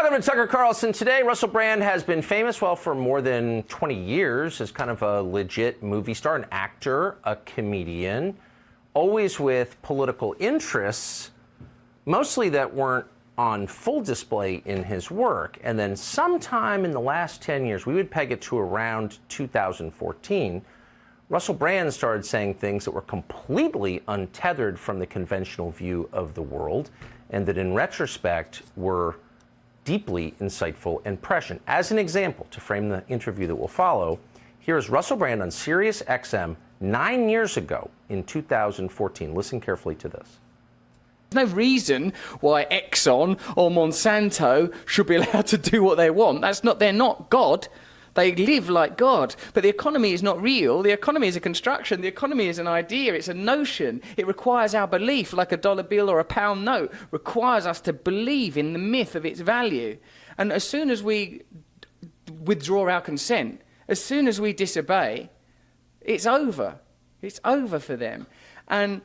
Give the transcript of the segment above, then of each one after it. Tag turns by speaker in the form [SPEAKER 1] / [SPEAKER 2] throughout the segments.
[SPEAKER 1] Welcome to Tucker Carlson. Today, Russell Brand has been famous, well, for more than 20 years as kind of a legit movie star, an actor, a comedian, always with political interests, mostly that weren't on full display in his work. And then sometime in the last 10 years, we would peg it to around 2014, Russell Brand started saying things that were completely untethered from the conventional view of the world, and that in retrospect were deeply insightful and prescient. As an example, to frame the interview that will follow, here is Russell Brand on Sirius XM 9 years ago in 2014. Listen carefully to this.
[SPEAKER 2] There's no reason why Exxon or Monsanto should be allowed to do what they want. They're not God. They live like God. But the economy is not real. The economy is a construction. The economy is an idea. It's a notion. It requires our belief, like a dollar bill or a pound note, requires us to believe in the myth of its value. And as soon as we withdraw our consent, as soon as we disobey, it's over. It's over for them. And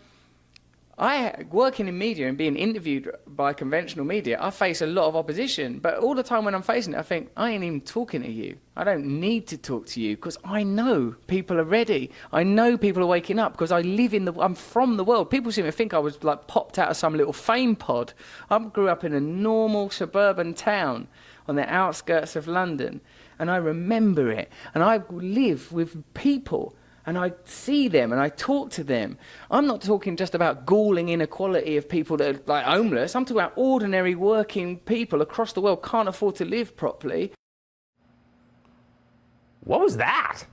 [SPEAKER 2] working in media and being interviewed by conventional media, I face a lot of opposition. But all the time when I'm facing it, I think, I ain't even talking to you. I don't need to talk to you because I know people are ready. I know people are waking up because I'm from the world. People seem to think I was like popped out of some little fame pod. I grew up in a normal suburban town on the outskirts of London. And I remember it. And I live with people. And I see them and I talk to them. I'm not talking just about galling inequality of people that are like homeless. I'm talking about ordinary working people across the world can't afford to live properly.
[SPEAKER 1] What was that?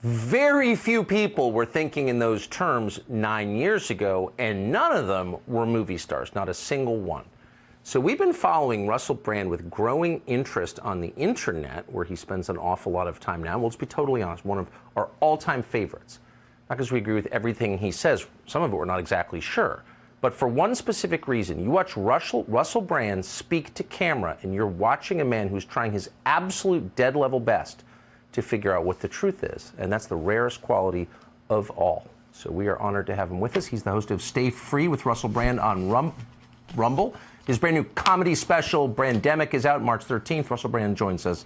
[SPEAKER 1] Very few people were thinking in those terms 9 years ago, and none of them were movie stars, not a single one. So we've been following Russell Brand with growing interest on the internet, where he spends an awful lot of time now. Well, let's be totally honest, one of our all-time favorites. Not because we agree with everything he says, some of it we're not exactly sure, but for one specific reason. You watch Russell Brand speak to camera, and you're watching a man who's trying his absolute dead-level best to figure out what the truth is, and that's the rarest quality of all. So we are honored to have him with us. He's the host of Stay Free with Russell Brand on Rumble. His brand new comedy special, Brandemic, is out March 13th. Russell Brand joins us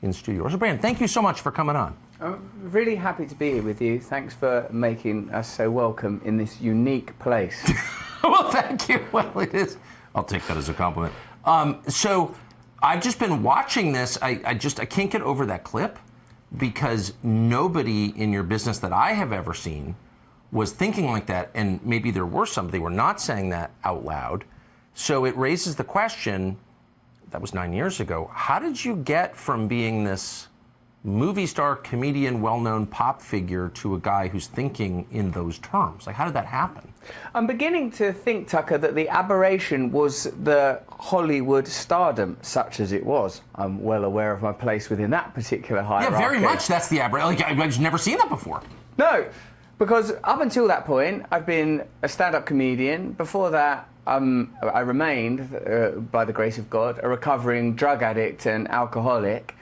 [SPEAKER 1] in studio. Russell Brand, thank you so much for coming on.
[SPEAKER 2] I'm really happy to be here with you. Thanks for making us so welcome in this unique place.
[SPEAKER 1] Well, thank you. Well, it is. I'll take that as a compliment. So I've just been watching this. I can't get over that clip because nobody in your business that I have ever seen was thinking like that. And maybe there were some, they were not saying that out loud. So it raises the question, that was 9 years ago, how did you get from being this movie star, comedian, well-known pop figure to a guy who's thinking in those terms? Like, how did that happen?
[SPEAKER 2] I'm beginning to think, Tucker, that the aberration was the Hollywood stardom, such as it was. I'm well aware of my place within that particular hierarchy.
[SPEAKER 1] Yeah, very much. That's the aberration. Like, I've never seen that before.
[SPEAKER 2] No, because up until that point, I've been a stand-up comedian. Before that, I remained, by the grace of God, a recovering drug addict and alcoholic.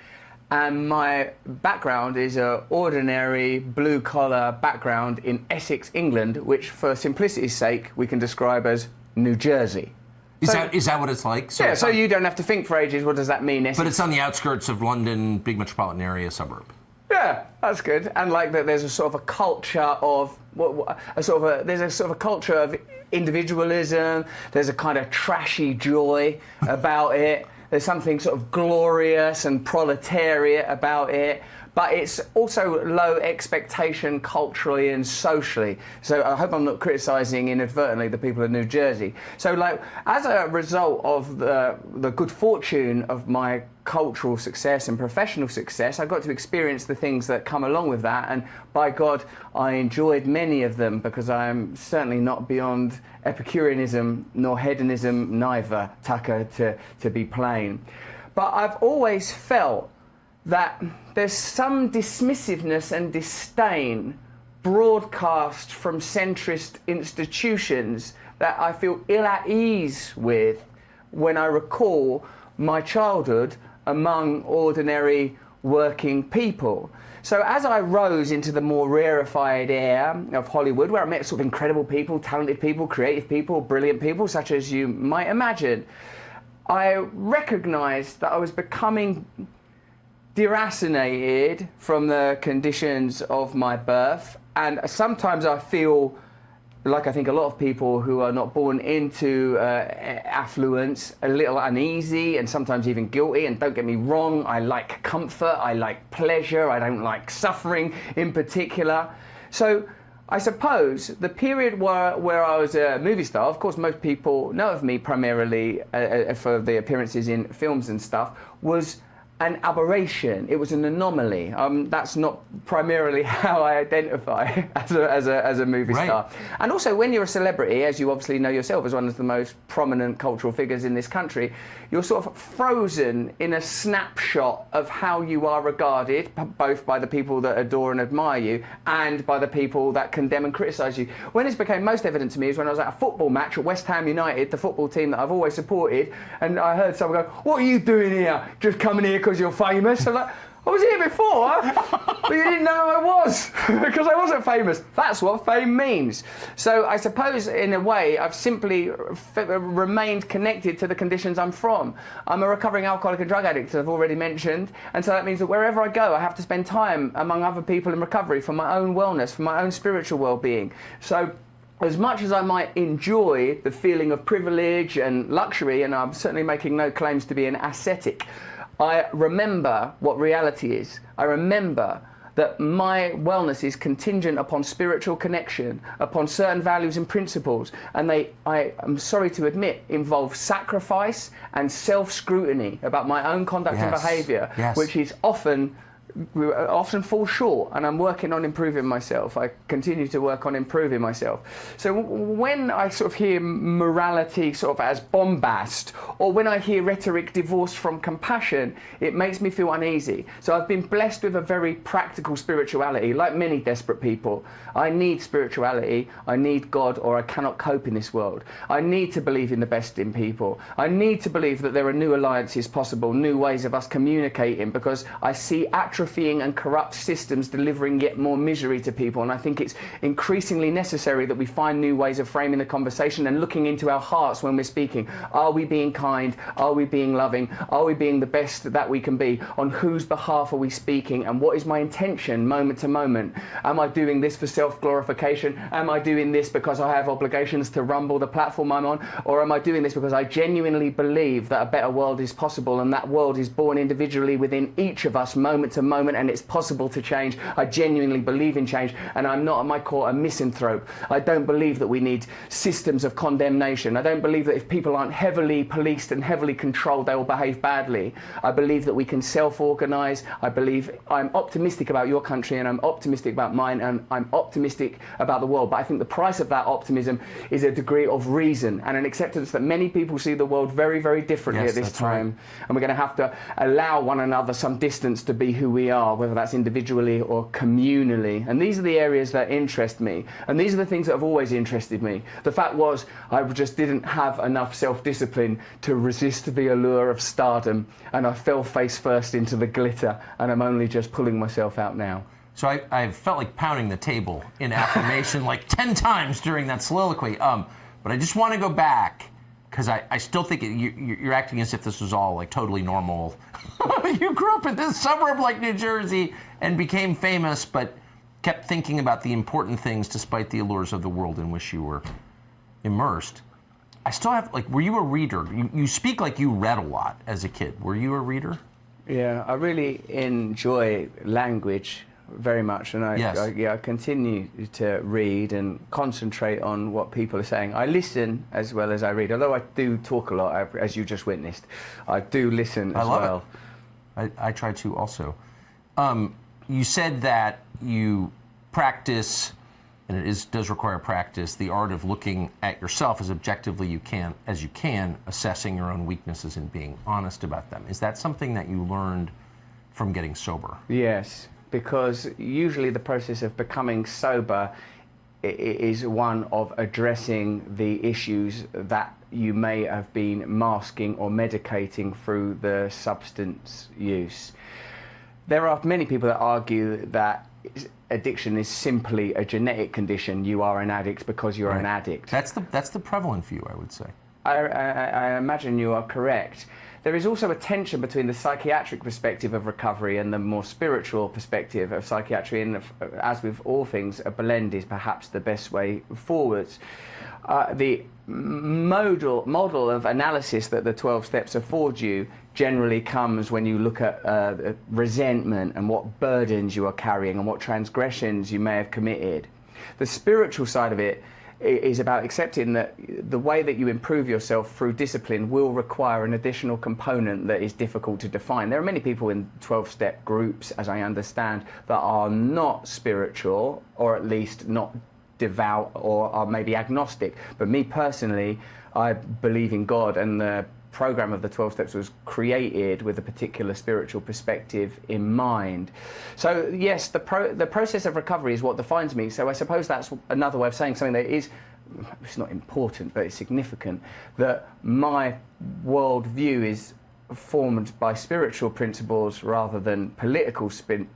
[SPEAKER 2] And my background is an ordinary blue-collar background in Essex, England, which, for simplicity's sake, we can describe as New Jersey.
[SPEAKER 1] Is that what it's like?
[SPEAKER 2] So yeah, so you don't have to think for ages, what does that mean? Essex?
[SPEAKER 1] But it's on the outskirts of London, big metropolitan area, suburb.
[SPEAKER 2] Yeah, that's good. And like that, there's a sort of a culture of there's a sort of a culture of individualism. There's a kind of trashy joy about it. There's something sort of glorious and proletariat about it. But it's also low expectation culturally and socially. So I hope I'm not criticising inadvertently the people of New Jersey. So like, as a result of the good fortune of my cultural success and professional success, I got to experience the things that come along with that. And by God, I enjoyed many of them because I am certainly not beyond Epicureanism nor hedonism, neither, Tucker, to be plain. But I've always felt that there's some dismissiveness and disdain broadcast from centrist institutions that I feel ill at ease with when I recall my childhood among ordinary working people. So as I rose into the more rarefied air of Hollywood, where I met sort of incredible people, talented people, creative people, brilliant people, such as you might imagine, I recognised that I was becoming deracinated from the conditions of my birth, and sometimes I feel like I think a lot of people who are not born into affluence, a little uneasy and sometimes even guilty. And don't get me wrong, I like comfort, I like pleasure, I don't like suffering in particular. So I suppose the period where I was a movie star, of course most people know of me primarily for the appearances in films and stuff, was an aberration. It was an anomaly. That's not primarily how I identify as a movie star. And also, when you're a celebrity, as you obviously know yourself as one of the most prominent cultural figures in this country, you're sort of frozen in a snapshot of how you are regarded, both by the people that adore and admire you, and by the people that condemn and criticise you. When this became most evident to me is when I was at a football match at West Ham United, the football team that I've always supported, and I heard someone go, "What are you doing here? Just coming here because you're famous?" I'm like, "I was here before, but you didn't know who I was because I wasn't famous." That's what fame means. So I suppose, in a way, I've simply remained connected to the conditions I'm from. I'm a recovering alcoholic and drug addict, as I've already mentioned, and so that means that wherever I go, I have to spend time among other people in recovery for my own wellness, for my own spiritual well-being. So as much as I might enjoy the feeling of privilege and luxury, and I'm certainly making no claims to be an ascetic, I remember what reality is. I remember that my wellness is contingent upon spiritual connection, upon certain values and principles, and I am sorry to admit, involve sacrifice and self-scrutiny about my own conduct and behaviour, which is often fall short, and I'm working on improving myself. I continue to work on improving myself. So when I sort of hear morality sort of as bombast, or when I hear rhetoric divorced from compassion, it makes me feel uneasy. So I've been blessed with a very practical spirituality, like many desperate people. I need spirituality, I need God, or I cannot cope in this world. I need to believe in the best in people. I need to believe that there are new alliances possible, new ways of us communicating, because I see atrophying and corrupt systems delivering yet more misery to people, and I think it's increasingly necessary that we find new ways of framing the conversation and looking into our hearts when we're speaking. Are we being kind? Are we being loving? Are we being the best that we can be? On whose behalf are we speaking, and what is my intention moment to moment? Am I doing this for self-glorification? Am I doing this because I have obligations to rumble the platform I'm on? Or am I doing this because I genuinely believe that a better world is possible, and that world is born individually within each of us moment to moment, and it's possible to change? I genuinely believe in change, and I'm not at my core a misanthrope. I don't believe that we need systems of condemnation. I don't believe that if people aren't heavily policed and heavily controlled, they will behave badly. I believe that we can self-organise. I believe I'm optimistic about your country, and I'm optimistic about mine, and I'm optimistic about the world. But I think the price of that optimism is a degree of reason and an acceptance that many people see the world very, very differently at this time. Right. And we're going to have to allow one another some distance to be who we are, whether that's individually or communally. And these are the areas that interest me. And these are the things that have always interested me. The fact was, I just didn't have enough self-discipline to resist the allure of stardom, and I fell face first into the glitter, and I'm only just pulling myself out now.
[SPEAKER 1] So I felt like pounding the table in affirmation like 10 times during that soliloquy. But I just want to go back, because I still think you're acting as if this was all like totally normal. You grew up in this suburb like New Jersey and became famous, but kept thinking about the important things despite the allures of the world in which you were immersed. I still have, like, were you a reader? You speak like you read a lot as a kid. Were you a reader?
[SPEAKER 2] Yeah, I really enjoy language very much, and I continue to read and concentrate on what people are saying. I listen as well as I read, although I do talk a lot, as you just witnessed. I do listen as well.
[SPEAKER 1] I try to also. You said that you practice, and it does require practice, the art of looking at yourself as objectively as you can, assessing your own weaknesses and being honest about them. Is that something that you learned from getting sober?
[SPEAKER 2] Yes, because usually the process of becoming sober is one of addressing the issues that you may have been masking or medicating through the substance use. There are many people that argue that addiction is simply a genetic condition. You are an addict because you're an addict.
[SPEAKER 1] That's the prevalent view, I would say.
[SPEAKER 2] I imagine you are correct. There is also a tension between the psychiatric perspective of recovery and the more spiritual perspective of psychiatry, and as with all things, a blend is perhaps the best way forwards. The model of analysis that the 12 steps afford you generally comes when you look at resentment and what burdens you are carrying and what transgressions you may have committed. The spiritual side of it is about accepting that the way that you improve yourself through discipline will require an additional component that is difficult to define. There are many people in 12-step groups, as I understand, that are not spiritual, or at least not devout, or are maybe agnostic. But me personally, I believe in God, and the program of the 12 steps was created with a particular spiritual perspective in mind. So yes, the process of recovery is what defines me. So I suppose that's another way of saying something that is, it's not important, but it's significant, that my worldview is formed by spiritual principles rather than political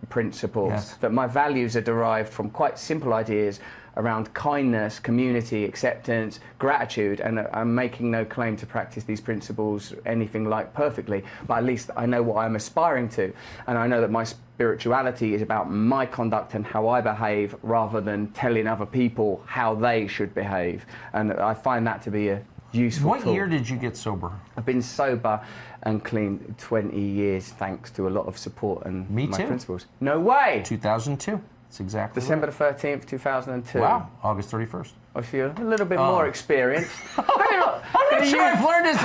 [SPEAKER 2] principles.
[SPEAKER 1] Yes.
[SPEAKER 2] That my values are derived from quite simple ideas around kindness, community, acceptance, gratitude, and I'm making no claim to practice these principles anything like perfectly, but at least I know what I'm aspiring to, and I know that my spirituality is about my conduct and how I behave rather than telling other people how they should behave, and I find that to be a useful
[SPEAKER 1] What
[SPEAKER 2] tool.
[SPEAKER 1] year did you get sober?
[SPEAKER 2] I've been sober and clean 20 years thanks to a lot of support and
[SPEAKER 1] Me
[SPEAKER 2] my
[SPEAKER 1] too.
[SPEAKER 2] principles. No way!
[SPEAKER 1] 2002. That's exactly
[SPEAKER 2] December
[SPEAKER 1] right.
[SPEAKER 2] the 13th, 2002.
[SPEAKER 1] Wow, August 31st.
[SPEAKER 2] I feel a little bit more experienced.
[SPEAKER 1] I'm not sure I've learned this.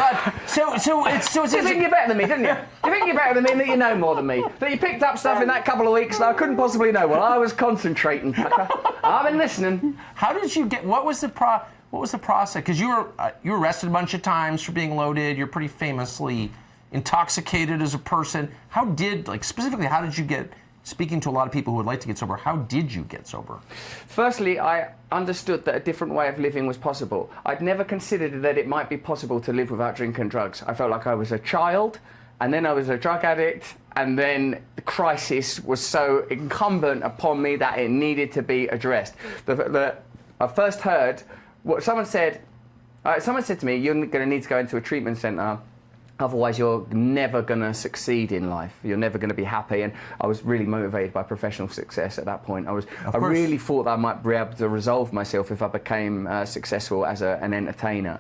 [SPEAKER 1] So it's
[SPEAKER 2] You think you're better than me, didn't you? You think you're better than me, and that you know more than me. That you picked up stuff in that couple of weeks that I couldn't possibly know. Well, I was concentrating, Tucker. I've been listening.
[SPEAKER 1] How did you get? What was the process? Because you were arrested a bunch of times for being loaded. You're pretty famously intoxicated as a person. How did you get? Speaking to a lot of people who would like to get sober, how did you get sober?
[SPEAKER 2] Firstly, I understood that a different way of living was possible. I'd never considered that it might be possible to live without drink and drugs. I felt like I was a child, and then I was a drug addict, and then the crisis was so incumbent upon me that it needed to be addressed. I first heard what someone said. Someone said to me, "You're going to need to go into a treatment centre. Otherwise, you're never going to succeed in life. You're never going to be happy." And I was really motivated by professional success at that point. I really thought that I might be able to resolve myself if I became successful as an entertainer.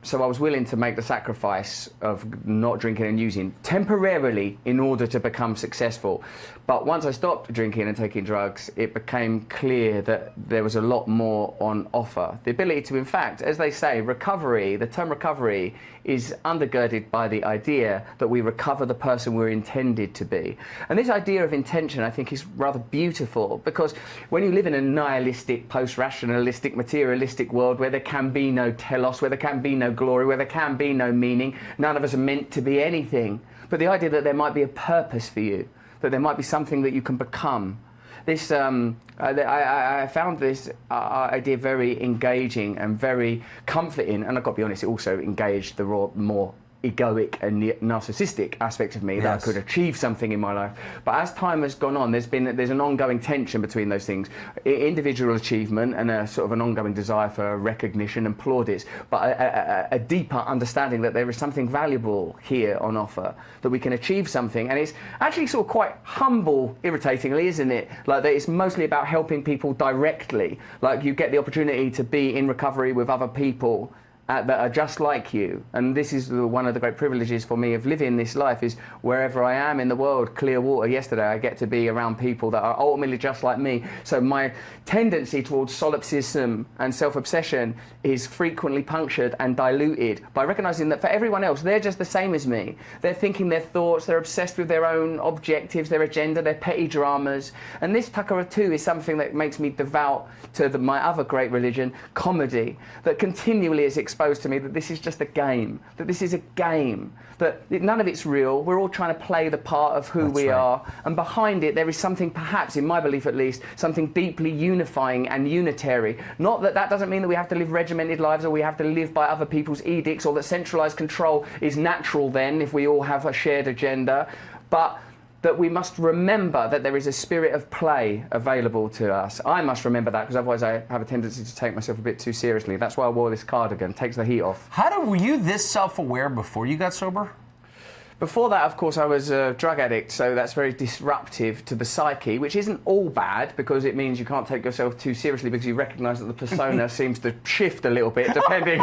[SPEAKER 2] So I was willing to make the sacrifice of not drinking and using temporarily in order to become successful. But once I stopped drinking and taking drugs, it became clear that there was a lot more on offer. The ability to, in fact, as they say, recovery, the term recovery is undergirded by the idea that we recover the person we're intended to be. And this idea of intention, I think, is rather beautiful, because when you live in a nihilistic, post-rationalistic, materialistic world where there can be no telos, where there can be no glory, where there can be no meaning, none of us are meant to be anything. But the idea that there might be a purpose for you, that there might be something that you can become. This, I found this idea very engaging and very comforting, and I've got to be honest, it also engaged the more egoic and narcissistic aspect of me, that I could achieve something in my life. But as time has gone on, there's an ongoing tension between those things. Individual achievement and a sort of an ongoing desire for recognition and plaudits, but a deeper understanding that there is something valuable here on offer, that we can achieve something. And it's actually sort of quite humble, irritatingly, isn't it? Like that it's mostly about helping people directly. Like you get the opportunity to be in recovery with other people that are just like you, and this is one of the great privileges for me of living this life, is wherever I am in the world, clear water yesterday, I get to be around people that are ultimately just like me. So my tendency towards solipsism and self-obsession is frequently punctured and diluted by recognizing that for everyone else, they're just the same as me. They're thinking their thoughts, they're obsessed with their own objectives, their agenda, their petty dramas. And this Tucker too is something that makes me devout to my other great religion, comedy, that continually is exposed to me that this is just a game, that this is a game, that none of it's real. We're all trying to play the part of who we are, and behind it there is something, perhaps in my belief at least, something deeply unifying and unitary. Not that that doesn't mean that we have to live regimented lives, or we have to live by other people's edicts, or that centralized control is natural then if we all have a shared agenda, but that we must remember that there is a spirit of play available to us. I must remember that, because otherwise I have a tendency to take myself a bit too seriously. That's why I wore this cardigan. Takes the heat off.
[SPEAKER 1] Were you this self-aware before you got sober?
[SPEAKER 2] Before that, of course, I was a drug addict, so that's very disruptive to the psyche, which isn't all bad, because it means you can't take yourself too seriously, because you recognise that the persona seems to shift a little bit, depending...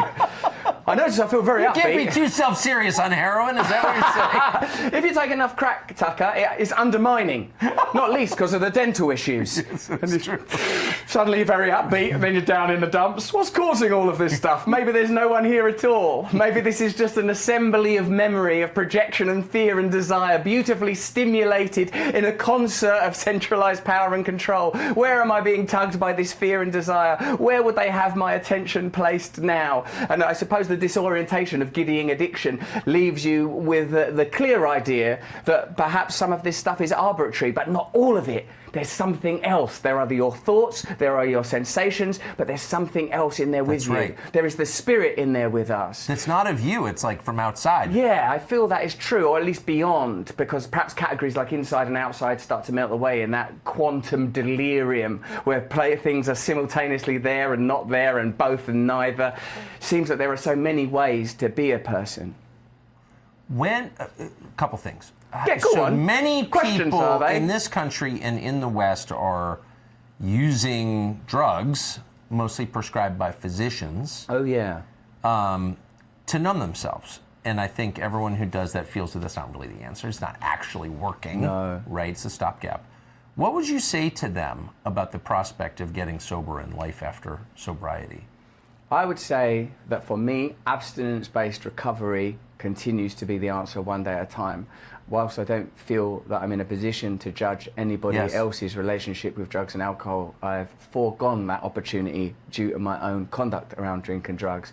[SPEAKER 2] I notice I feel very upbeat.
[SPEAKER 1] You can't be too self-serious on heroin, is that what you're saying?
[SPEAKER 2] If you take enough crack, Tucker, it's undermining. Not least because of the dental issues.
[SPEAKER 1] Yes, true.
[SPEAKER 2] Suddenly you're very upbeat, and then you're down in the dumps. What's causing all of this stuff? Maybe there's no one here at all. Maybe this is just an assembly of memory, of projection and fear and desire, beautifully stimulated in a concert of centralised power and control. Where am I being tugged by this fear and desire? Where would they have my attention placed now? And I suppose the disorientation of giddying addiction leaves you with the clear idea that perhaps some of this stuff is arbitrary, but not all of it. There's something else. There are your thoughts, there are your sensations, but there's something else in there with you.
[SPEAKER 1] Right.
[SPEAKER 2] There is the spirit in there with us.
[SPEAKER 1] It's not of you, it's like from outside.
[SPEAKER 2] Yeah, I feel that is true, or at least beyond, because perhaps categories like inside and outside start to melt away in that quantum delirium where things are simultaneously there and not there and both and neither. Seems that there are so many ways to be a person.
[SPEAKER 1] A couple things.
[SPEAKER 2] Yeah, go on.
[SPEAKER 1] Many
[SPEAKER 2] Questions,
[SPEAKER 1] people
[SPEAKER 2] are they?
[SPEAKER 1] in this country and in the West are using drugs, mostly prescribed by physicians,
[SPEAKER 2] Oh, yeah.
[SPEAKER 1] to numb themselves. And I think everyone who does that feels that that's not really the answer. It's not actually working.
[SPEAKER 2] No.
[SPEAKER 1] Right? It's a stopgap. What would you say to them about the prospect of getting sober and life after sobriety?
[SPEAKER 2] I would say that for me, abstinence-based recovery continues to be the answer one day at a time. Whilst I don't feel that I'm in a position to judge anybody else's relationship with drugs and alcohol, I've foregone that opportunity due to my own conduct around drink and drugs.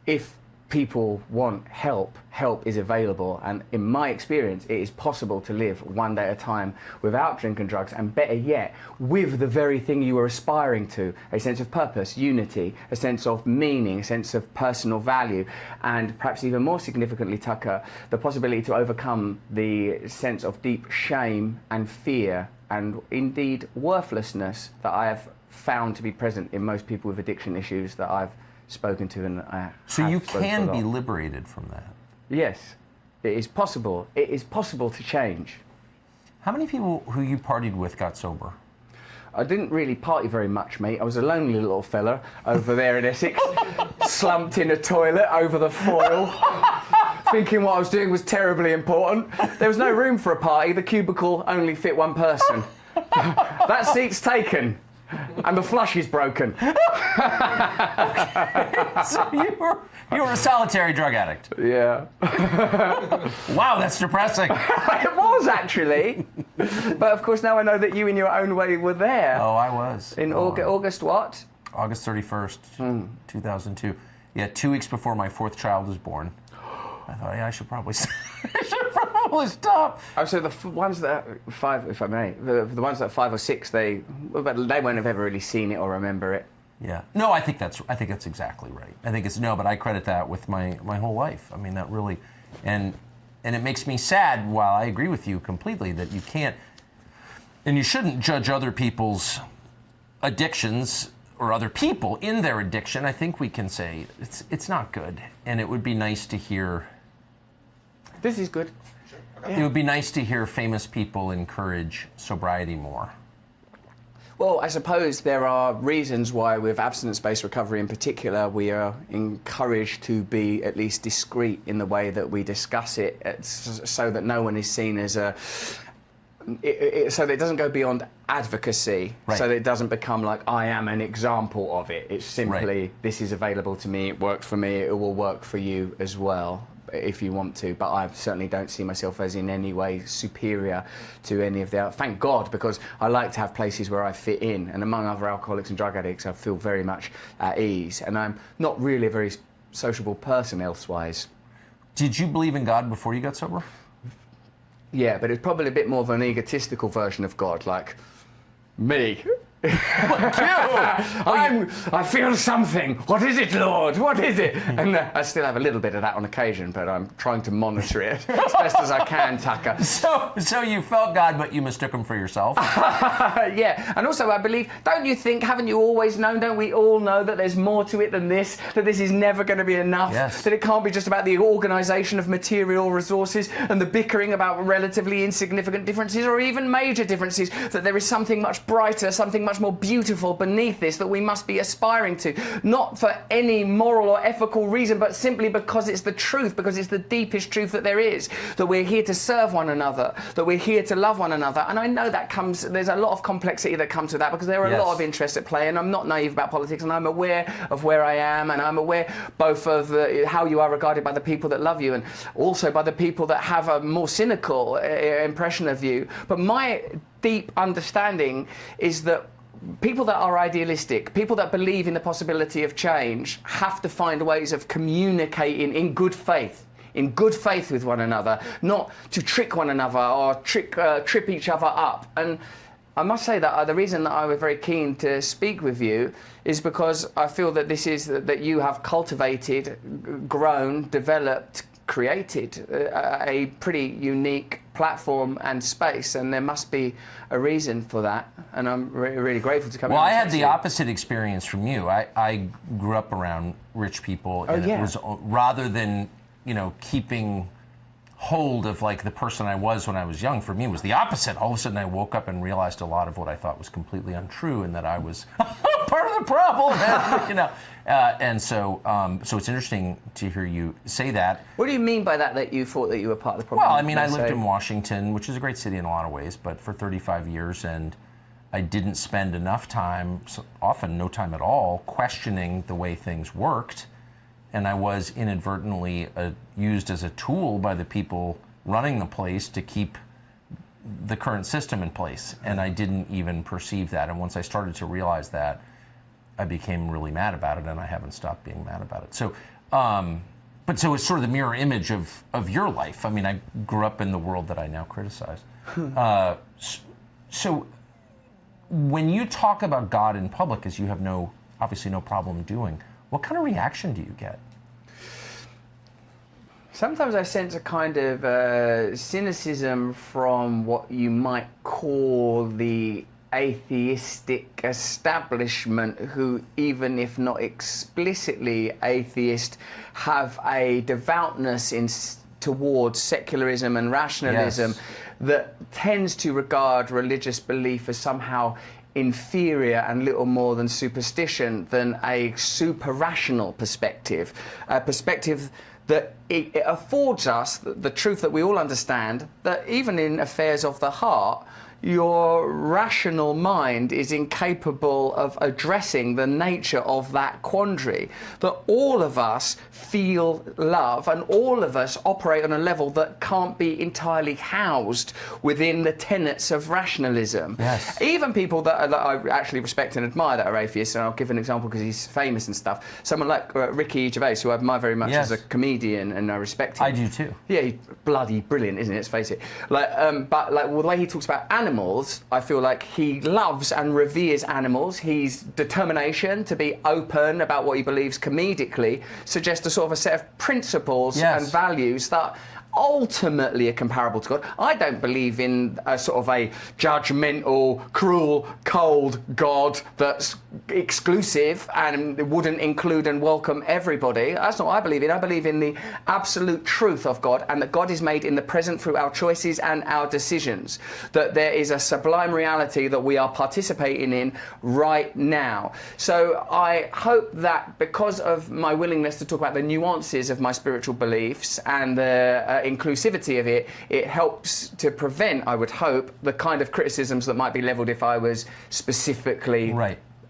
[SPEAKER 2] If people want help, help is available, and in my experience it is possible to live one day at a time without drink and drugs, and better yet, with the very thing you are aspiring to, a sense of purpose, unity, a sense of meaning, a sense of personal value, and perhaps even more significantly, Tucker, the possibility to overcome the sense of deep shame and fear and indeed worthlessness that I have found to be present in most people with addiction issues that I've spoken to, and
[SPEAKER 1] so you can be liberated from that.
[SPEAKER 2] Yes, it is possible. It is possible to change.
[SPEAKER 1] How many people who you partied with got sober?
[SPEAKER 2] I didn't really party very much, mate. I was a lonely little fella over there in Essex, slumped in a toilet over the foil, thinking what I was doing was terribly important. There was no room for a party. The cubicle only fit one person. That seat's taken. And the flush is broken.
[SPEAKER 1] So you were a solitary drug addict.
[SPEAKER 2] Yeah.
[SPEAKER 1] Wow, that's depressing.
[SPEAKER 2] It was, actually. But of course, now I know that you, in your own way, were there.
[SPEAKER 1] Oh, I was.
[SPEAKER 2] In August what?
[SPEAKER 1] August 31st, 2002. Yeah, 2 weeks before my fourth child was born. I thought, yeah, I should probably stop.
[SPEAKER 2] Oh, so the ones that are 5, if I may, the ones that are 5 or 6, they won't have ever really seen it or remember it.
[SPEAKER 1] Yeah. No, I think that's exactly right. I think but I credit that with my whole life. I mean, that really, and it makes me sad, while I agree with you completely, that you can't, and you shouldn't judge other people's addictions or other people in their addiction. I think we can say it's not good, and it would be nice to hear.
[SPEAKER 2] This is good.
[SPEAKER 1] It would be nice to hear famous people encourage sobriety more.
[SPEAKER 2] Well, I suppose there are reasons why with abstinence-based recovery in particular, we are encouraged to be at least discreet in the way that we discuss it, so that no one is seen as so that it doesn't go beyond advocacy,
[SPEAKER 1] right.
[SPEAKER 2] So that it doesn't become like, I am an example of it. It's simply,
[SPEAKER 1] right.
[SPEAKER 2] This is available to me, it works for me, it will work for you as well, if you want to, but I certainly don't see myself as in any way superior to any of the... Thank God, because I like to have places where I fit in, and among other alcoholics and drug addicts, I feel very much at ease, and I'm not really a very sociable person elsewise.
[SPEAKER 1] Did you believe in God before you got sober?
[SPEAKER 2] Yeah, but it's probably a bit more of an egotistical version of God, like, me, I feel something. What is it, Lord? What is it? And I still have a little bit of that on occasion, but I'm trying to monitor it as best as I can, Tucker.
[SPEAKER 1] So you felt God, but you mistook him for yourself?
[SPEAKER 2] Yeah, and also I believe, don't you think, haven't you always known, don't we all know that there's more to it than this, that this is never going to be enough,
[SPEAKER 1] yes.
[SPEAKER 2] That it can't be just about the organisation of material resources and the bickering about relatively insignificant differences or even major differences, that there is something much brighter, something much more beautiful beneath this that we must be aspiring to, not for any moral or ethical reason, but simply because it's the truth, because it's the deepest truth that there is, that we're here to serve one another, that we're here to love one another. And I know that there's a lot of complexity that comes with that, because there are a lot of interests at play, and I'm not naive about politics, and I'm aware of where I am, and I'm aware both of how you are regarded by the people that love you, and also by the people that have a more cynical impression of you. But my deep understanding is that people that are idealistic, people that believe in the possibility of change, have to find ways of communicating in good faith with one another, not to trick one another or trip each other up. And I must say that the reason that I was very keen to speak with you is because I feel that this is that you have cultivated, grown, developed, created a pretty unique platform and space, and there must be a reason for that, and I'm really grateful to come.
[SPEAKER 1] Well, I had the opposite experience from you. I grew up around rich people, and it was, rather than keeping hold of like the person I was when I was young, for me it was the opposite. All of a sudden I woke up and realized a lot of what I thought was completely untrue, and that I was part of the problem. And so it's interesting to hear you say that.
[SPEAKER 2] What do you mean by that? That you thought that you were part of the problem?
[SPEAKER 1] Well, I mean, I lived in Washington, which is a great city in a lot of ways, but for 35 years, and I didn't spend enough time, often no time at all, questioning the way things worked. And I was inadvertently used as a tool by the people running the place to keep the current system in place. And I didn't even perceive that. And once I started to realize that, I became really mad about it, and I haven't stopped being mad about it. So, but so it's sort of the mirror image of your life. I mean, I grew up in the world that I now criticize. So when you talk about God in public, as you have obviously no problem doing, what kind of reaction do you get?
[SPEAKER 2] Sometimes I sense a kind of cynicism from what you might call the atheistic establishment, who, even if not explicitly atheist, have a devoutness towards secularism and rationalism that tends to regard religious belief as somehow inferior and little more than superstition, than a super-rational perspective, a perspective that it affords us the truth that we all understand, that even in affairs of the heart, your rational mind is incapable of addressing the nature of that quandary, that all of us feel love and all of us operate on a level that can't be entirely housed within the tenets of rationalism.
[SPEAKER 1] Yes.
[SPEAKER 2] Even people that I actually respect and admire that are atheists, and I'll give an example because he's famous and stuff, someone like Ricky Gervais, who I admire very much as a comedian, and I respect him.
[SPEAKER 1] I do too.
[SPEAKER 2] Yeah, he's bloody brilliant, isn't it? Let's face it. But the way he talks about animals, I feel like he loves and reveres animals. His determination to be open about what he believes comedically suggests a sort of a set of principles and values that ultimately are comparable to God. I don't believe in a sort of a judgmental, cruel, cold God that's exclusive and wouldn't include and welcome everybody. That's not what I believe in. I believe in the absolute truth of God, and that God is made in the present through our choices and our decisions. That there is a sublime reality that we are participating in right now. So I hope that because of my willingness to talk about the nuances of my spiritual beliefs and the inclusivity of it, it helps to prevent, I would hope, the kind of criticisms that might be levelled if I was specifically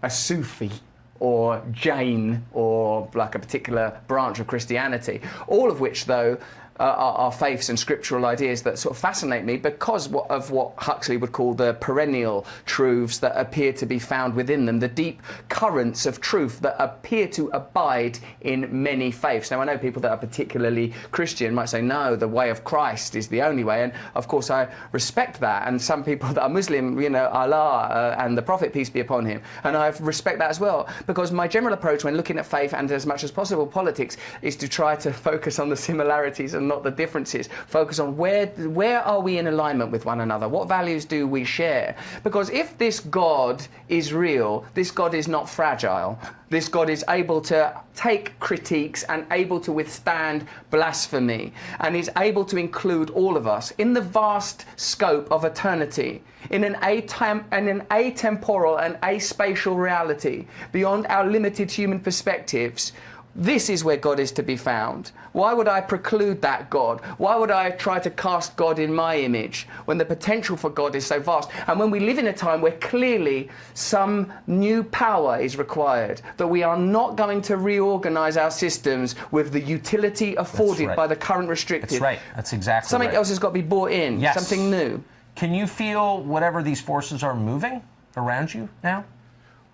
[SPEAKER 2] a Sufi or Jain or like a particular branch of Christianity. All of which, though, are faiths and scriptural ideas that sort of fascinate me because of what Huxley would call the perennial truths that appear to be found within them, the deep currents of truth that appear to abide in many faiths. Now, I know people that are particularly Christian might say, no, the way of Christ is the only way, and of course I respect that, and some people that are Muslim, Allah and the Prophet, peace be upon him, and I respect that as well, because my general approach when looking at faith and as much as possible politics is to try to focus on the similarities and not the differences. Focus on where are we in alignment with one another? What values do we share? Because if this God is real, this God is not fragile. This God is able to take critiques and able to withstand blasphemy, and is able to include all of us in the vast scope of eternity, in an atemporal and aspatial reality beyond our limited human perspectives. This is where God is to be found. Why would I preclude that God? Why would I try to cast God in my image when the potential for God is so vast? And when we live in a time where clearly some new power is required, that we are not going to reorganize our systems with the utility afforded by the current restricted.
[SPEAKER 1] That's right. That's exactly
[SPEAKER 2] Something
[SPEAKER 1] right.
[SPEAKER 2] else has got to be brought in.
[SPEAKER 1] Yes.
[SPEAKER 2] Something new.
[SPEAKER 1] Can you feel whatever these forces are moving around you now?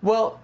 [SPEAKER 2] Well,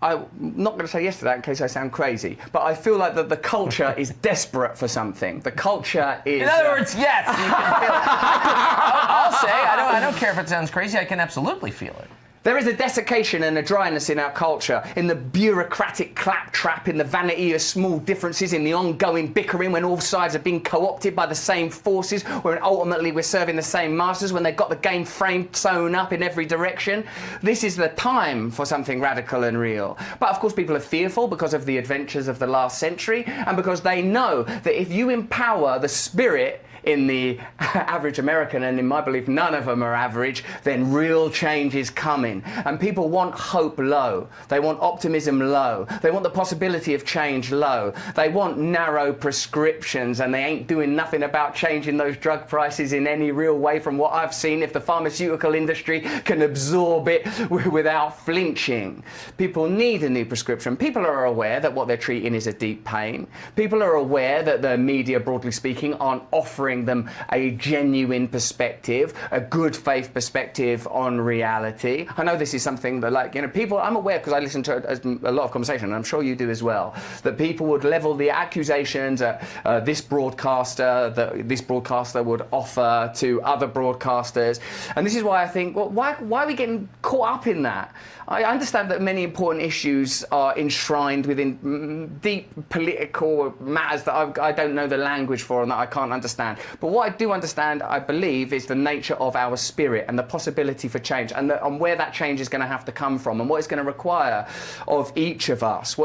[SPEAKER 2] I'm not going to say yes to that in case I sound crazy, but I feel like that the culture is desperate for something. The culture is...
[SPEAKER 1] In other words, yes, you can feel it. I'll say, I don't care if it sounds crazy, I can absolutely feel it.
[SPEAKER 2] There is a desiccation and a dryness in our culture, in the bureaucratic claptrap, in the vanity of small differences, in the ongoing bickering when all sides are being co-opted by the same forces, when ultimately we're serving the same masters, when they've got the game frame sewn up in every direction. This is the time for something radical and real. But of course people are fearful because of the adventures of the last century, and because they know that if you empower the spirit in the average American, and in my belief none of them are average, then real change is coming. And people want hope low. They want optimism low. They want the possibility of change low. They want narrow prescriptions, and they ain't doing nothing about changing those drug prices in any real way from what I've seen, if the pharmaceutical industry can absorb it without flinching. People need a new prescription. People are aware that what they're treating is a deep pain. People are aware that the media, broadly speaking, aren't offering them a genuine perspective, a good faith perspective on reality. I know this is something that, people, I'm aware because I listen to a lot of conversation, and I'm sure you do as well, that people would level the accusations at this broadcaster, that this broadcaster would offer to other broadcasters. And this is why I think, well, why are we getting caught up in that? I understand that many important issues are enshrined within deep political matters that I don't know the language for and that I can't understand. But what I do understand, I believe, is the nature of our spirit and the possibility for change, and where that change is going to have to come from, and what it's going to require of each of us,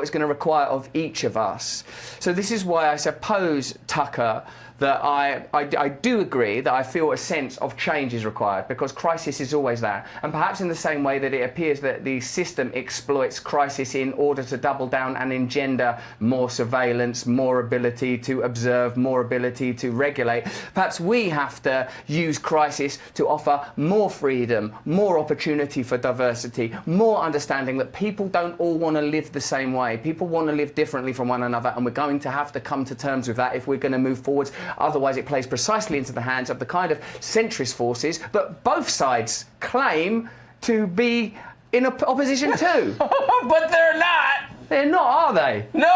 [SPEAKER 2] So this is why I suppose, Tucker, that I do agree that I feel a sense of change is required, because crisis is always there. And perhaps in the same way that it appears that the system exploits crisis in order to double down and engender more surveillance, more ability to observe, more ability to regulate, perhaps we have to use crisis to offer more freedom, more opportunity for diversity, more understanding that people don't all want to live the same way. People want to live differently from one another, and we're going to have to come to terms with that if we're going to move forwards. Otherwise, it plays precisely into the hands of the kind of centrist forces that both sides claim to be in opposition to.
[SPEAKER 1] But they're not.
[SPEAKER 2] They're not, are they?
[SPEAKER 1] No,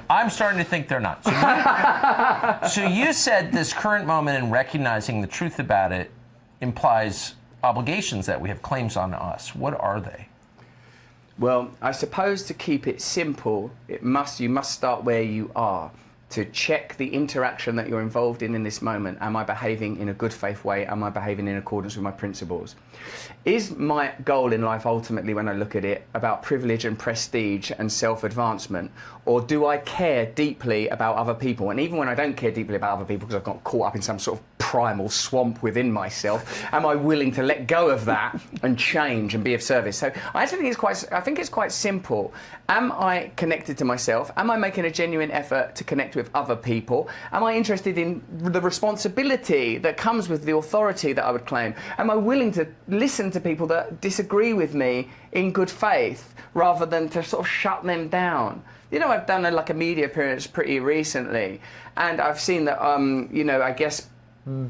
[SPEAKER 1] I'm starting to think they're not. So you said this current moment and recognizing the truth about it implies obligations that we have, claims on us. What are they?
[SPEAKER 2] Well, I suppose to keep it simple, you must start where you are, to check the interaction that you're involved in this moment. Am I behaving in a good faith way? Am I behaving in accordance with my principles? Is my goal in life ultimately, when I look at it, about privilege and prestige and self-advancement? Or do I care deeply about other people? And even when I don't care deeply about other people because I've got caught up in some sort of primal swamp within myself. Am I willing to let go of that and change and be of service? So I actually think it's quite simple. Am I connected to myself? Am I making a genuine effort to connect with other people? Am I interested in the responsibility that comes with the authority that I would claim? Am I willing to listen to people that disagree with me in good faith rather than to sort of shut them down? You know, I've done a media appearance pretty recently, and I've seen that, I guess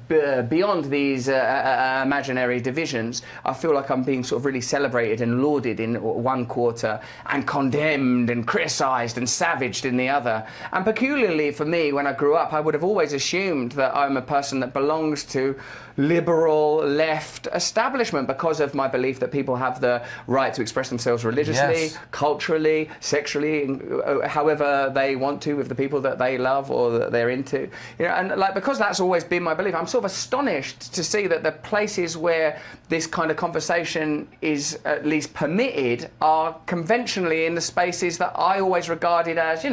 [SPEAKER 2] beyond these imaginary divisions, I feel like I'm being sort of really celebrated and lauded in one quarter and condemned and criticised and savaged in the other. And peculiarly for me, when I grew up, I would have always assumed that I'm a person that belongs to liberal left establishment because of my belief that people have the right to express themselves religiously, culturally, sexually, however they want to with the people that they love or that they're into. You know, and because that's always been my belief, I'm sort of astonished to see that the places where this kind of conversation is at least permitted are conventionally in the spaces that I always regarded as,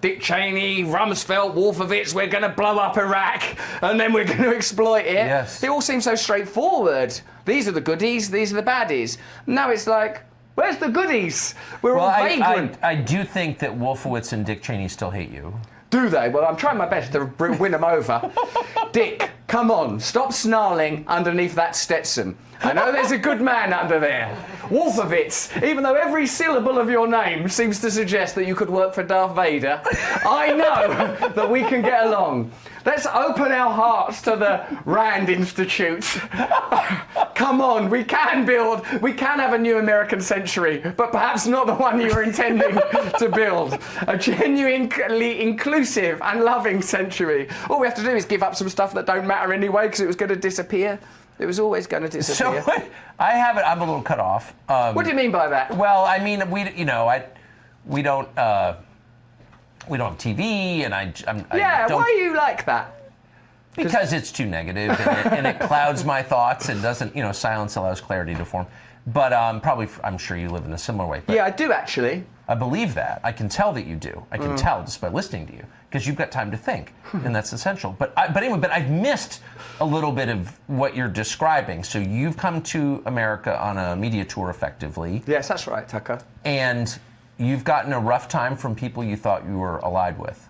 [SPEAKER 2] Dick Cheney, Rumsfeld, Wolfowitz, we're going to blow up Iraq and then we're going to exploit it.
[SPEAKER 1] Yes.
[SPEAKER 2] It all seems so straightforward. These are the goodies, these are the baddies. Now it's like, where's the goodies? We're all vagrant.
[SPEAKER 1] I do think that Wolfowitz and Dick Cheney still hate you.
[SPEAKER 2] Do they? Well, I'm trying my best to win them over. Dick, come on, stop snarling underneath that Stetson. I know there's a good man under there. Wolfowitz, even though every syllable of your name seems to suggest that you could work for Darth Vader, I know that we can get along. Let's open our hearts to the Rand Institute. Come on, we can have a new American century, but perhaps not the one you were intending to build. A genuinely inclusive and loving century. All we have to do is give up some stuff that don't matter anyway because it was going to disappear. It was always going to disappear.
[SPEAKER 1] So I'm a little cut off.
[SPEAKER 2] What do you mean by that?
[SPEAKER 1] Well, I mean, we don't have TV, and I don't,
[SPEAKER 2] why are you like that?
[SPEAKER 1] Because it's too negative, and it clouds my thoughts and doesn't, silence allows clarity to form. But I'm sure you live in a similar way. But
[SPEAKER 2] yeah, I do actually.
[SPEAKER 1] I believe that. I can tell that you do. I can tell just by listening to you, because you've got time to think, and that's essential. But I've missed a little bit of what you're describing. So you've come to America on a media tour, effectively.
[SPEAKER 2] Yes, that's right, Tucker.
[SPEAKER 1] And you've gotten a rough time from people you thought you were allied with.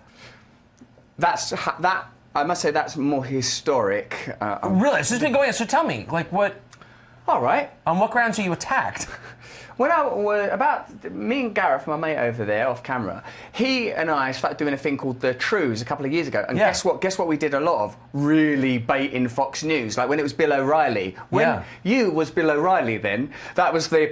[SPEAKER 2] I must say that's more historic.
[SPEAKER 1] Really? So it's been going on. So tell me, what?
[SPEAKER 2] All right.
[SPEAKER 1] On what grounds are you attacked?
[SPEAKER 2] Me and Gareth, my mate over there, off camera, he and I started doing a thing called The Trues a couple of years ago. And guess what we did a lot of? Really baiting Fox News. Like when it was Bill O'Reilly. When you was Bill O'Reilly then, that was the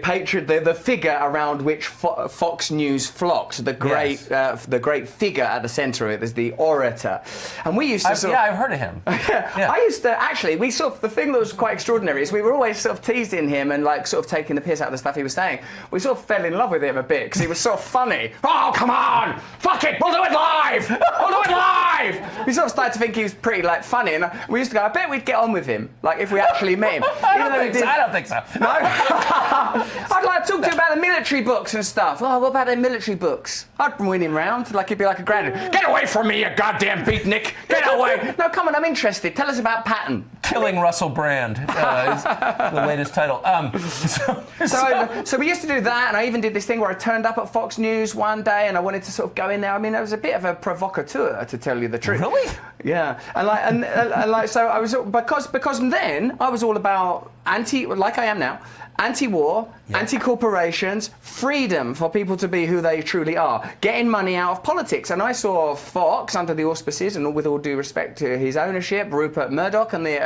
[SPEAKER 2] the figure around which Fox News flocks. The great figure at the centre of it is the orator. And we used to
[SPEAKER 1] I've heard of him.
[SPEAKER 2] I used to, actually, the thing that was quite extraordinary is we were always sort of teasing him and sort of taking the piss out of the stuff he was saying. We sort of fell in love with him a bit because he was sort of funny. Oh, come on! Fuck it! We'll do it live! We'll do it live! We sort of started to think he was pretty funny, and we used to go, I bet we'd get on with him, if we actually met him.
[SPEAKER 1] I don't think so.
[SPEAKER 2] No? I'd like to talk to you about the military books and stuff. Oh, what about their military books? I'd win him round, he'd be like a granddad. Get away from me, you goddamn beatnik! Get away! No, come on, I'm interested. Tell us about Patton.
[SPEAKER 1] Killing Russell Brand is the latest title.
[SPEAKER 2] So we used to do that, and I even did this thing where I turned up at Fox News one day and I wanted to sort of go in there. I mean, it was a bit of a provocateur, to tell you the truth.
[SPEAKER 1] Really?
[SPEAKER 2] Yeah. So I was, because then I was all about like I am now, anti-war, anti-corporations, freedom for people to be who they truly are, getting money out of politics. And I saw Fox, under the auspices, and with all due respect to his ownership, Rupert Murdoch and the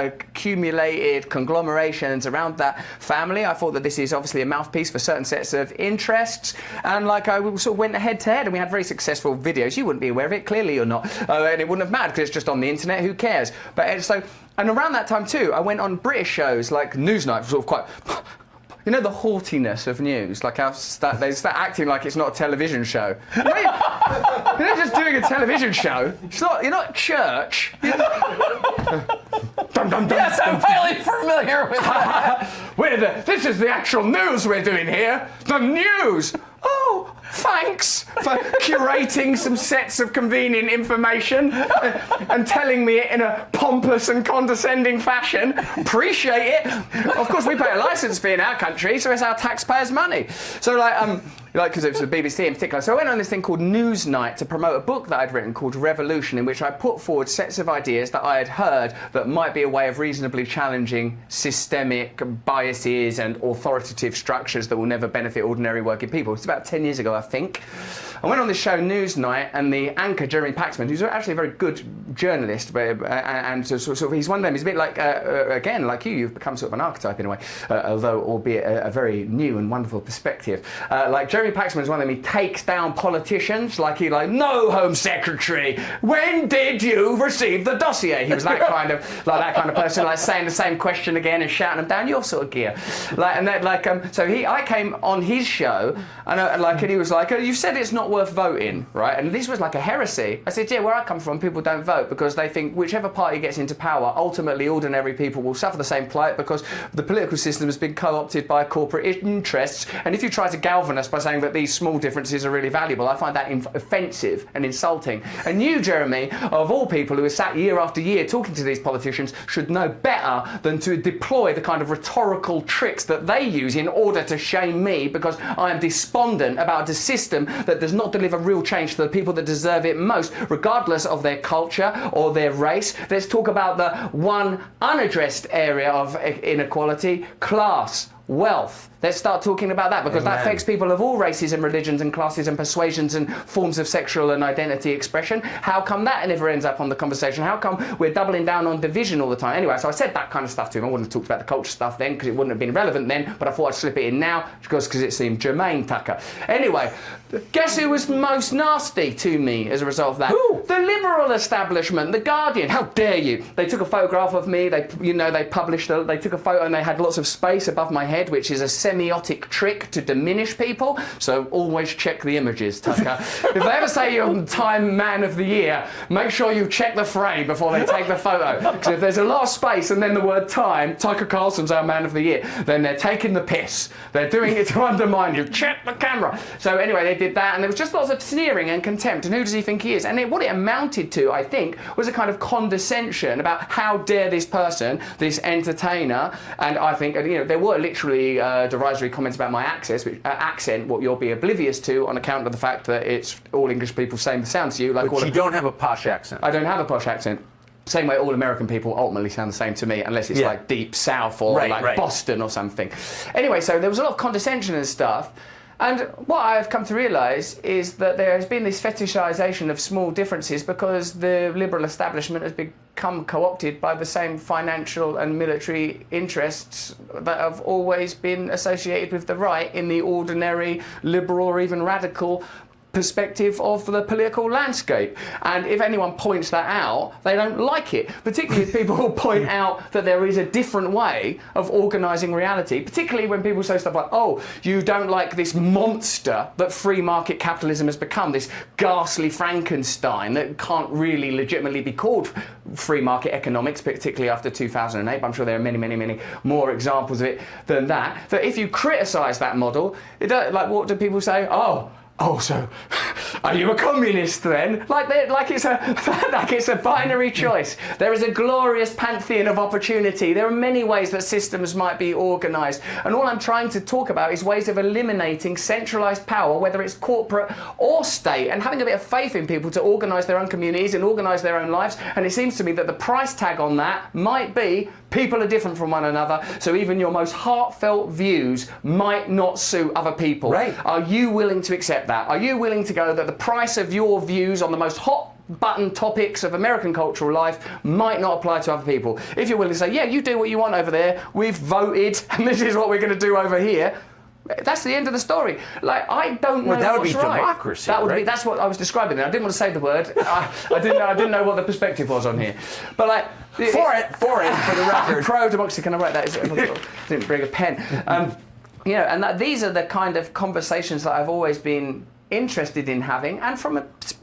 [SPEAKER 2] accumulated conglomerations around that family, I thought that this is obviously a mouthpiece for certain sets of interests. And I sort of went head to head, and we had very successful videos. You wouldn't be aware of it, clearly you're not. And it wouldn't have mattered because it's just on the internet, who cares? And around that time too, I went on British shows like Newsnight, sort of quite, the haughtiness of news, how they start acting like it's not a television show. You're just doing a television show. You're not church. Dum, dum, dum,
[SPEAKER 1] yes, I'm fairly familiar with that.
[SPEAKER 2] This is the actual news we're doing here. The news. Oh, thanks for curating some sets of convenient information and telling me it in a pompous and condescending fashion. Appreciate it. Of course, we pay a licence fee in our country, so it's our taxpayers' money. So, because it was the BBC in particular. So I went on this thing called Newsnight to promote a book that I'd written called Revolution, in which I put forward sets of ideas that I had heard that might be a way of reasonably challenging systemic biases and authoritative structures that will never benefit ordinary working people. It's about 10 years ago, I think. I went on this show Newsnight, and the anchor, Jeremy Paxman, who's actually a very good journalist, and sort of he's one of them. He's a bit like, again, like you've become sort of an archetype in a way, although albeit a very new and wonderful perspective. Like Jeremy Paxman is one of them. He takes down politicians, no, Home Secretary, when did you receive the dossier? He was that kind of person, like saying the same question again and shouting them down your sort of gear. I came on his show, and he was like, you said it's not worth voting, right? And this was like a heresy. I said, yeah, where I come from, people don't vote because they think whichever party gets into power, ultimately ordinary people will suffer the same plight because the political system has been co-opted by corporate interests. And if you try to galvanise by saying that these small differences are really valuable, I find that offensive and insulting. And you, Jeremy, of all people who have sat year after year talking to these politicians, should know better than to deploy the kind of rhetorical tricks that they use in order to shame me because I am despondent about a system that does not deliver real change to the people that deserve it most, regardless of their culture or their race. Let's talk about the one unaddressed area of inequality: class, wealth. Let's start talking about that because that affects people of all races and religions and classes and persuasions and forms of sexual and identity expression. How come that never ends up on the conversation? How come we're doubling down on division all the time? Anyway, so I said that kind of stuff to him. I wouldn't have talked about the culture stuff then because it wouldn't have been relevant then, but I thought I'd slip it in now because it seemed germane, Tucker. Anyway, guess who was most nasty to me as a result of that?
[SPEAKER 1] Who?
[SPEAKER 2] The liberal establishment, The Guardian. How dare you? They took a photograph of me. They took a photo and they had lots of space above my head, which is a semiotic trick to diminish people, so always check the images, Tucker. If they ever say you're Time Man of the Year, make sure you check the frame before they take the photo. Because if there's a lot of space and then the word time, Tucker Carlson's our Man of the Year, then they're taking the piss. They're doing it to undermine you. Check the camera. So anyway, they did that, and there was just lots of sneering and contempt, and who does he think he is? And what it amounted to, I think, was a kind of condescension about how dare this person, this entertainer, and I think, there were literally derisory comments about my accent, what you'll be oblivious to on account of the fact that it's all English people saying the sound to you.
[SPEAKER 1] But you don't have a posh accent.
[SPEAKER 2] I don't have a posh accent. Same way all American people ultimately sound the same to me, unless it's like Deep South or Boston or something. Anyway, so there was a lot of condescension and stuff. And what I've come to realise is that there has been this fetishisation of small differences because the liberal establishment has become co-opted by the same financial and military interests that have always been associated with the right in the ordinary liberal or even radical perspective of the political landscape. And if anyone points that out, they don't like it, particularly if people will point out that there is a different way of organising reality, particularly when people say stuff like, oh, you don't like this monster that free market capitalism has become, this ghastly Frankenstein that can't really legitimately be called free market economics, particularly after 2008, but I'm sure there are many, many, many more examples of it than that. That if you criticise that model, what do people say? Oh, so are you a communist then? Like it's a binary choice. There is a glorious pantheon of opportunity. There are many ways that systems might be organised. And all I'm trying to talk about is ways of eliminating centralised power, whether it's corporate or state, and having a bit of faith in people to organise their own communities and organise their own lives. And it seems to me that the price tag on that might be people are different from one another, so even your most heartfelt views might not suit other people.
[SPEAKER 1] Right.
[SPEAKER 2] Are you willing to accept that? Are you willing to go that the price of your views on the most hot button topics of American cultural life might not apply to other people? If you're willing to say, yeah, you do what you want over there, we've voted, and this is what we're going to do over here, that's the end of the story. I don't know.
[SPEAKER 1] Well, that would be
[SPEAKER 2] right.
[SPEAKER 1] democracy.
[SPEAKER 2] That would
[SPEAKER 1] right?
[SPEAKER 2] be. That's what I was describing there. I didn't want to say the word. I didn't know what the perspective was on here. But
[SPEAKER 1] for the record.
[SPEAKER 2] Pro democracy. Can I write that? I didn't bring a pen. And these are the kind of conversations that I've always been interested in having, and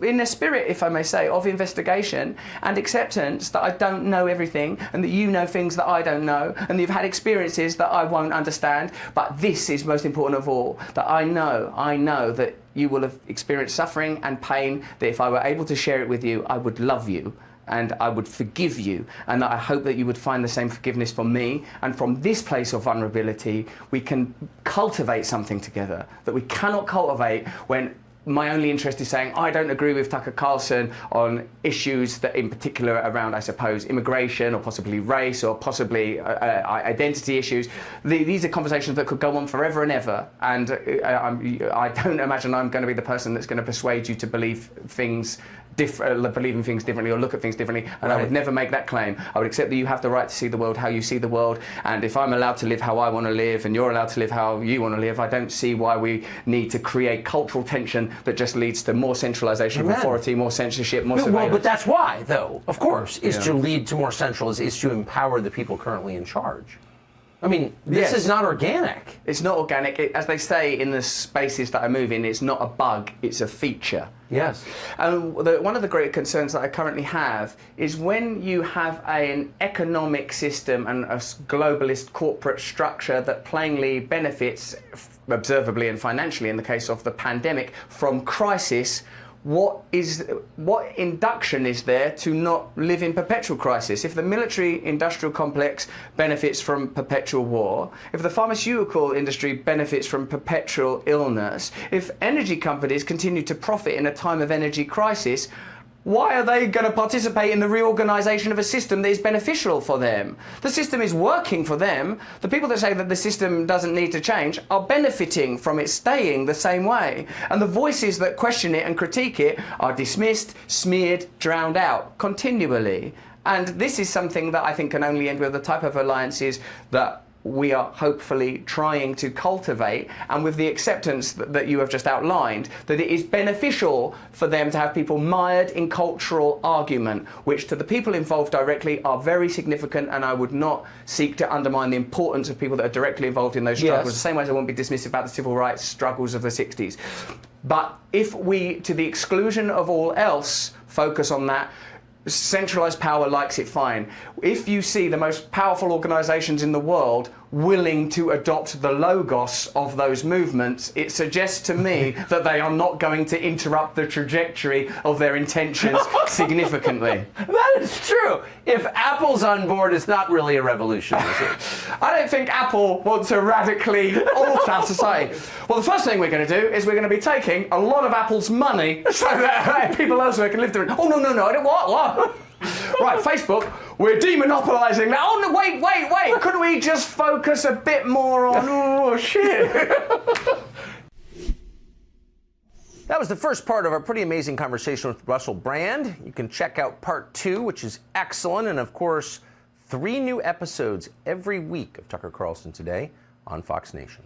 [SPEAKER 2] in a spirit, if I may say, of investigation and acceptance that I don't know everything, and that you know things that I don't know, and that you've had experiences that I won't understand. But this is most important of all, that I know that you will have experienced suffering and pain, that if I were able to share it with you, I would love you and I would forgive you, and that I hope that you would find the same forgiveness from me. And from this place of vulnerability, we can cultivate something together that we cannot cultivate when my only interest is saying, I don't agree with Tucker Carlson on issues that in particular around, I suppose, immigration or possibly race or possibly identity issues. These are conversations that could go on forever and ever. And I don't imagine I'm going to be the person that's going to persuade you to believe in things differently or look at things differently, and I would never make that claim. I would accept that you have the right to see the world how you see the world, and if I'm allowed to live how I want to live and you're allowed to live how you want to live, I don't see why we need to create cultural tension that just leads to more centralisation of authority, more censorship, more surveillance.
[SPEAKER 1] Well, but that's why, though, of course, is to lead to more centralization, is to empower the people currently in charge. I mean, this is not organic.
[SPEAKER 2] It's not organic. As they say in the spaces that I move in, it's not a bug, it's a feature.
[SPEAKER 1] Yes.
[SPEAKER 2] And one of the great concerns that I currently have is when you have an economic system and a globalist corporate structure that plainly benefits, observably and financially in the case of the pandemic, from crisis, what induction is there to not live in perpetual crisis? If the military-industrial complex benefits from perpetual war, if the pharmaceutical industry benefits from perpetual illness, if energy companies continue to profit in a time of energy crisis, why are they going to participate in the reorganisation of a system that is beneficial for them? The system is working for them. The people that say that the system doesn't need to change are benefiting from it staying the same way. And the voices that question it and critique it are dismissed, smeared, drowned out continually. And this is something that I think can only end with the type of alliances that we are hopefully trying to cultivate, and with the acceptance that you have just outlined, that it is beneficial for them to have people mired in cultural argument, which to the people involved directly are very significant, and I would not seek to undermine the importance of people that are directly involved in those struggles, the same way as I won't be dismissive about the civil rights struggles of the 60s. But if we, to the exclusion of all else, focus on that, centralised power likes it fine. If you see the most powerful organisations in the world willing to adopt the logos of those movements, it suggests to me that they are not going to interrupt the trajectory of their intentions significantly.
[SPEAKER 1] That is true. If Apple's on board, it's not really a revolution, is it?
[SPEAKER 2] I don't think Apple wants to radically alter society. Well, the first thing we're going to do is we're going to be taking a lot of Apple's money so that people elsewhere can live through it. Oh, no, I don't what? Right, Facebook, we're demonopolising that. Oh, no, wait. Could we just focus a bit more on... Oh, shit.
[SPEAKER 1] That was the first part of our pretty amazing conversation with Russell Brand. You can check out part 2, which is excellent. And, of course, 3 new episodes every week of Tucker Carlson Today on Fox Nation.